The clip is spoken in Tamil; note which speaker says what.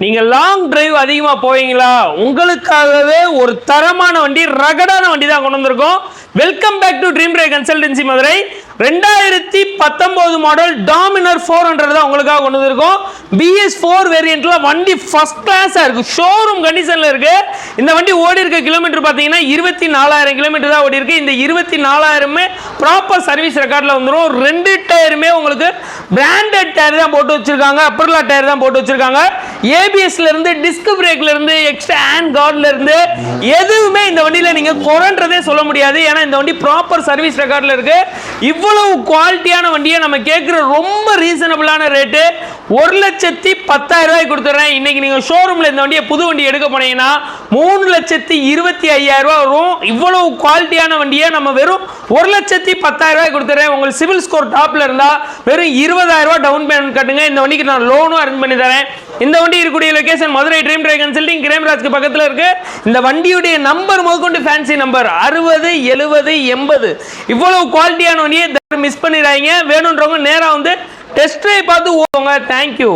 Speaker 1: நீங்க லாங் டிரைவ் அதிகமா போவீங்களா? உங்களுக்காகவே ஒரு தரமான வண்டி, ரகடான வண்டி தான் கொண்டு வந்திருக்கோம். Welcome back to dream drive consultancy Madurai. 2019 model Dominar 400 தான் உங்களுக்காக கொண்டு வந்திருக்கோம். BS4 வேரியன்ட்ல வண்டி ஃபர்ஸ்ட் கிளாஸா இருக்கு, ஷோரூம் கண்டிஷன்ல இருக்கு. இந்த வண்டி ஓடி இருக்க கிலோமீட்டர் பாத்தீங்கன்னா 24,000 கிலோமீட்டர் தான் ஓடி இருக்கு. இந்த 24,000மே ப்ராப்பர் சர்வீஸ் ரெக்கார்ட்ல வந்துடும். ரெண்டு டயருமே உங்களுக்கு பிராண்டட் டயர் தான் போட்டு வச்சிருக்காங்க, அப்பர்லா டயர் தான் போட்டு வச்சிருக்காங்க. ஏபிஎஸ்ல இருந்து, டிஸ்க் பிரேக்ல இருந்து, எக்ஸ்ட்ரா ஹேண்ட் கார்ட்ல இருந்து எதுவுமே இந்த வண்டியில நீங்க குறைன்றதே சொல்ல முடியாது. ஏன்னா இந்த வண்டி ப்ராப்பர் சர்வீஸ் ரெக்கார்ட்ல இருக்கு. இவ்வளவு குவாலிட்டியான வண்டியை நம்ம கேட்கிற ரொம்ப ரீசனபிளான ரேட்டு 1,10,000 ரூபாய்க்கு கொடுத்துறேன். இன்னைக்கு நீங்க ஷோரூம்ல இந்த வண்டியை, புது வண்டி எடுக்க போனீங்கன்னா 3,25,000 ரூபாய் வரும். இவ்வளவு குவாலிட்டியான வண்டியை நம்ம வெறும் 1,10,000 ரூபாய்க்கு கொடுத்துறேன். உங்களுக்கு சிவில் ஸ்கோர் டாப்ல இருந்தா வெறும் 20,000 ரூபாய் டவுன் பேமெண்ட் கட்டுங்க. இந்த வண்டிக்கு நான் லோனும் அரேஞ்ச் பண்ணி தரேன். இந்த வண்டி இருக்கக்கூடிய location Madurai dream drive consulting கிரேம்ராஜ்க்கு பக்கத்துல இருக்கு. இந்த வண்டியுடைய நம்பர் முதற்கொண்டு ஃபேன்சி நம்பர் 60 70 80. இவ்வளவு குவாலிட்டியான வண்டியை மிஸ் பண்ணிடாதீங்க. வேணுன்றவங்க நேரா வந்து டெஸ்ட் டிரைவ் பார்த்து ஓடுங்க. தேங்க்யூ.